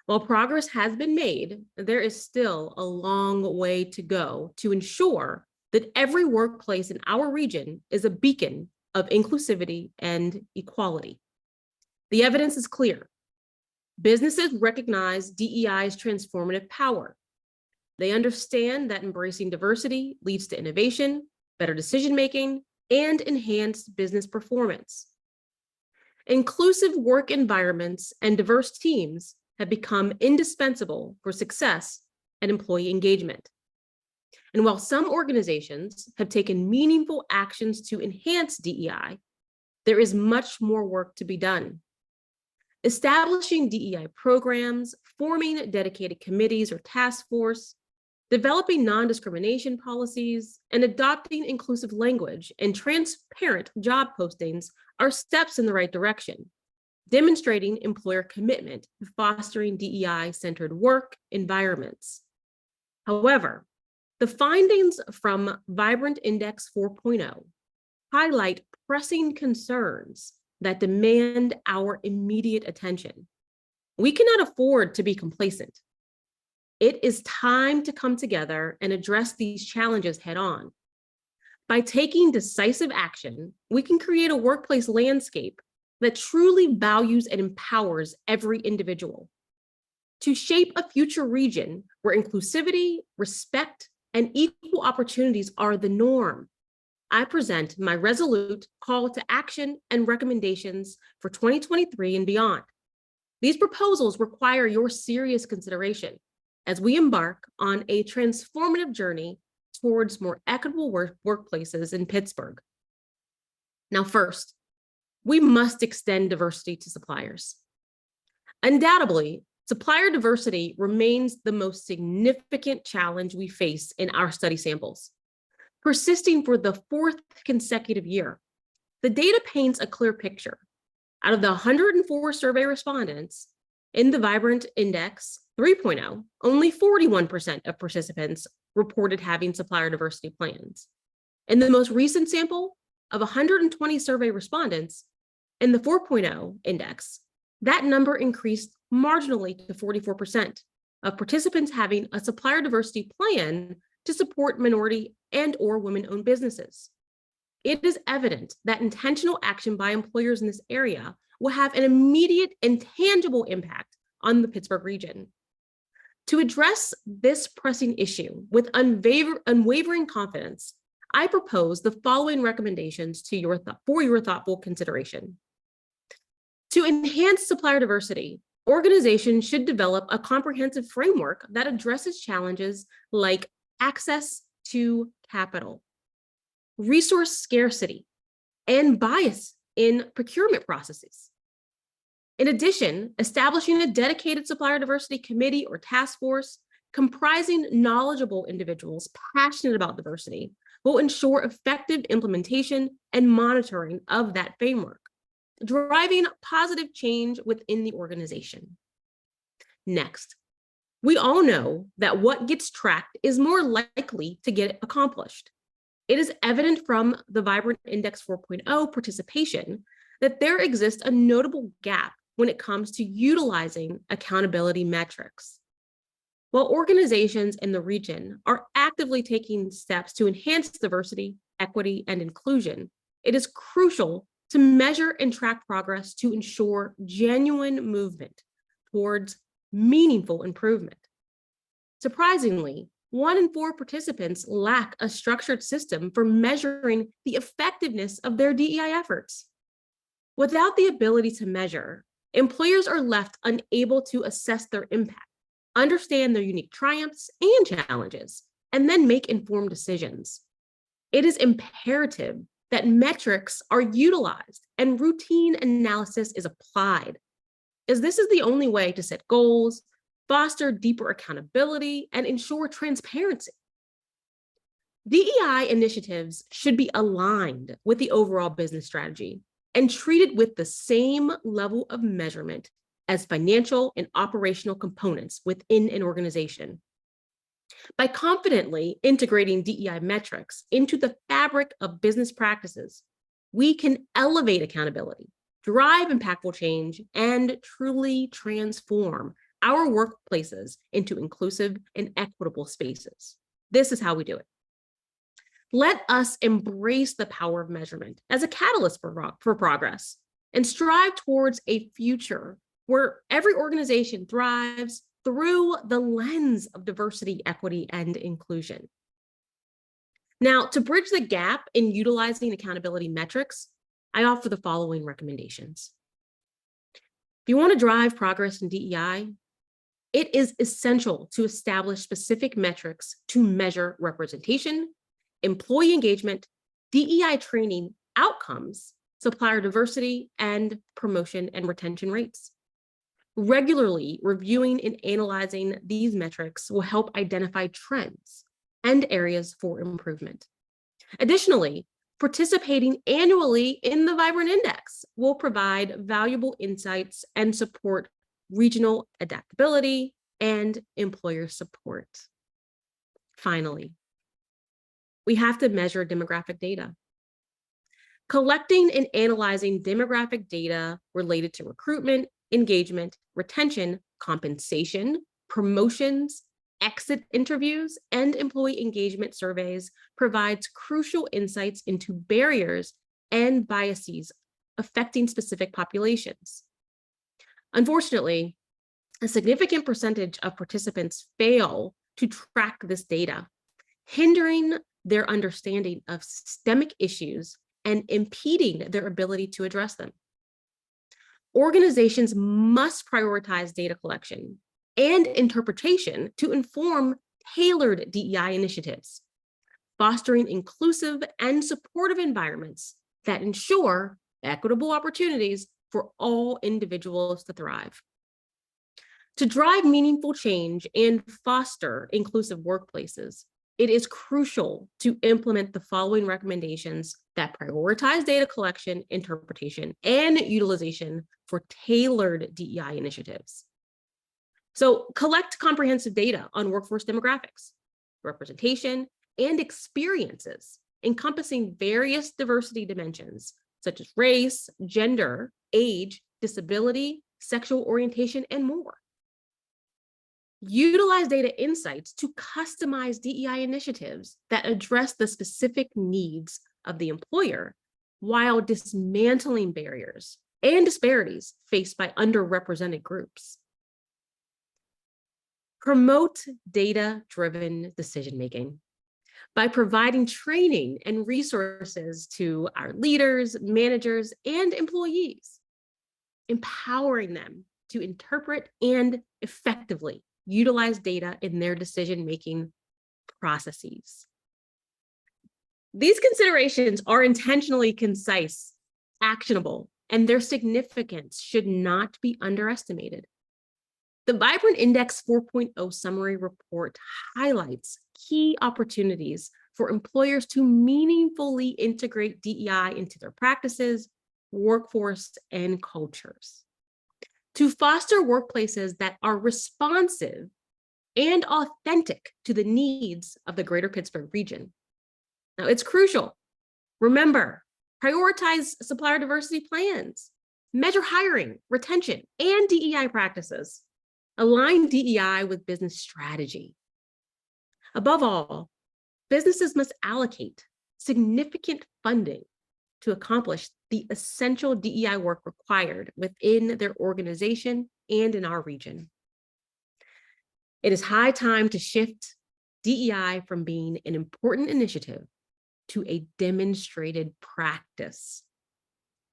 S1: While progress has been made, there is still a long way to go to ensure that every workplace in our region is a beacon of inclusivity and equality. The evidence is clear. Businesses recognize DEI's transformative power. They understand that embracing diversity leads to innovation, better decision-making, and enhanced business performance. Inclusive work environments and diverse teams have become indispensable for success and employee engagement. And while some organizations have taken meaningful actions to enhance DEI, there is much more work to be done. establishing DEI programs, forming dedicated committees or task force, developing non-discrimination policies, and adopting inclusive language and transparent job postings are steps in the right direction, demonstrating employer commitment to fostering DEI-centered work environments. However, the findings from Vibrant Index 4.0 highlight pressing concerns that demand our immediate attention. We cannot afford to be complacent. It is time to come together and address these challenges head on. By taking decisive action, we can create a workplace landscape that truly values and empowers every individual. To shape a future region where inclusivity, respect, and equal opportunities are the norm, I present my resolute call to action and recommendations for 2023 and beyond. These proposals require your serious consideration as we embark on a transformative journey towards more equitable workplaces in Pittsburgh. Now, first, we must extend diversity to suppliers. Undoubtedly, supplier diversity remains the most significant challenge we face in our study samples. Persisting for the fourth consecutive year, the data paints a clear picture. Out of the 104 survey respondents in the Vibrant Index 3.0, only 41% of participants reported having supplier diversity plans. In the most recent sample of 120 survey respondents in the 4.0 index, that number increased marginally to 44% of participants having a supplier diversity plan to support minority and/or women-owned businesses. It is evident that intentional action by employers in this area will have an immediate and tangible impact on the Pittsburgh region. To address this pressing issue with unwavering confidence, I propose the following recommendations for your thoughtful consideration. To enhance supplier diversity, organizations should develop a comprehensive framework that addresses challenges like access to capital, resource scarcity, and bias in procurement processes. In addition, establishing a dedicated supplier diversity committee or task force comprising knowledgeable individuals passionate about diversity will ensure effective implementation and monitoring of that framework, driving positive change within the organization. Next, we all know that what gets tracked is more likely to get accomplished. It is evident from the Vibrant Index 4.0 participation that there exists a notable gap when it comes to utilizing accountability metrics. While organizations in the region are actively taking steps to enhance diversity, equity, and inclusion, it is crucial to measure and track progress to ensure genuine movement towards meaningful improvement. Surprisingly, 1 in 4 participants lack a structured system for measuring the effectiveness of their DEI efforts. Without the ability to measure, employers are left unable to assess their impact, understand their unique triumphs and challenges, and then make informed decisions. It is imperative that metrics are utilized and routine analysis is applied, as this is the only way to set goals, foster deeper accountability, and ensure transparency. DEI initiatives should be aligned with the overall business strategy and treated with the same level of measurement as financial and operational components within an organization. By confidently integrating DEI metrics into the fabric of business practices, we can elevate accountability, drive impactful change, and truly transform our workplaces into inclusive and equitable spaces. This is how we do it. Let us embrace the power of measurement as a catalyst for progress and strive towards a future where every organization thrives through the lens of diversity, equity, and inclusion. Now, to bridge the gap in utilizing accountability metrics, I offer the following recommendations. If you want to drive progress in DEI, it is essential to establish specific metrics to measure representation, employee engagement, DEI training outcomes, supplier diversity, and promotion and retention rates. Regularly reviewing and analyzing these metrics will help identify trends and areas for improvement. Additionally, participating annually in the Vibrant Index will provide valuable insights and support regional adaptability and employer support. Finally, we have to measure demographic data. Collecting and analyzing demographic data related to recruitment, engagement, retention, compensation, promotions, exit interviews, and employee engagement surveys provides crucial insights into barriers and biases affecting specific populations. Unfortunately, a significant percentage of participants fail to track this data, hindering their understanding of systemic issues and impeding their ability to address them. Organizations must prioritize data collection and interpretation to inform tailored DEI initiatives, fostering inclusive and supportive environments that ensure equitable opportunities for all individuals to thrive. To drive meaningful change and foster inclusive workplaces, it is crucial to implement the following recommendations that prioritize data collection, interpretation, and utilization for tailored DEI initiatives. So collect comprehensive data on workforce demographics, representation, and experiences encompassing various diversity dimensions such as race, gender, age, disability, sexual orientation, and more. Utilize data insights to customize DEI initiatives that address the specific needs of the employer while dismantling barriers and disparities faced by underrepresented groups. Promote data-driven decision-making by providing training and resources to our leaders, managers, and employees, empowering them to interpret and effectively utilize data in their decision-making processes. These considerations are intentionally concise, actionable, and their significance should not be underestimated. The Vibrant Index 4.0 summary report highlights key opportunities for employers to meaningfully integrate DEI into their practices, workforce, and cultures. To foster workplaces that are responsive and authentic to the needs of the greater Pittsburgh region. Now, it's crucial. Remember, prioritize supplier diversity plans, measure hiring, retention, and DEI practices. Align DEI with business strategy. Above all, businesses must allocate significant funding to accomplish the essential DEI work required within their organization and in our region. It is high time to shift DEI from being an important initiative to a demonstrated practice.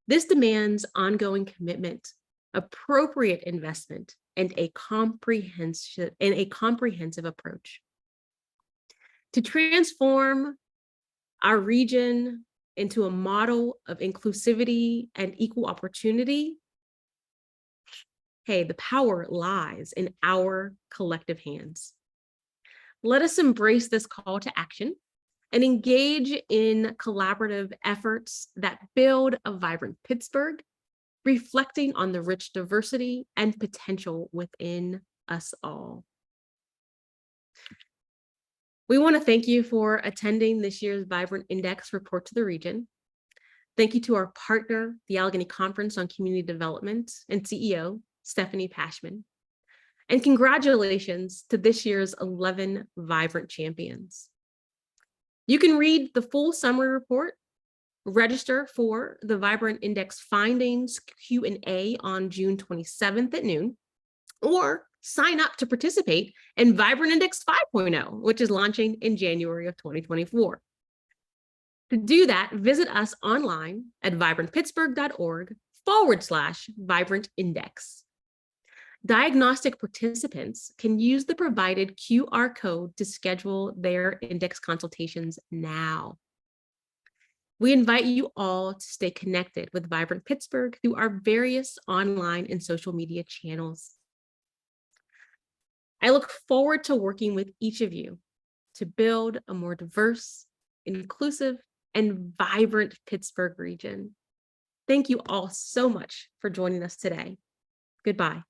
S1: This demands ongoing commitment, appropriate investment, and a comprehensive approach. To transform our region into a model of inclusivity and equal opportunity, hey, the power lies in our collective hands. Let us embrace this call to action and engage in collaborative efforts that build a vibrant Pittsburgh, reflecting on the rich diversity and potential within us all. We want to thank you for attending this year's Vibrant Index report to the region. Thank you to our partner, the Allegheny Conference on Community Development, and CEO, Stephanie Pashman. And congratulations to this year's 11 Vibrant champions. You can read the full summary report, register for the Vibrant Index Findings Q&A on June 27th at noon, or sign up to participate in Vibrant Index 5.0, which is launching in January of 2024. To do that, visit us online at vibrantpittsburgh.org/Vibrant Index. Diagnostic participants can use the provided QR code to schedule their index consultations now. We invite you all to stay connected with Vibrant Pittsburgh through our various online and social media channels. I look forward to working with each of you to build a more diverse, inclusive, and vibrant Pittsburgh region. Thank you all so much for joining us today. Goodbye.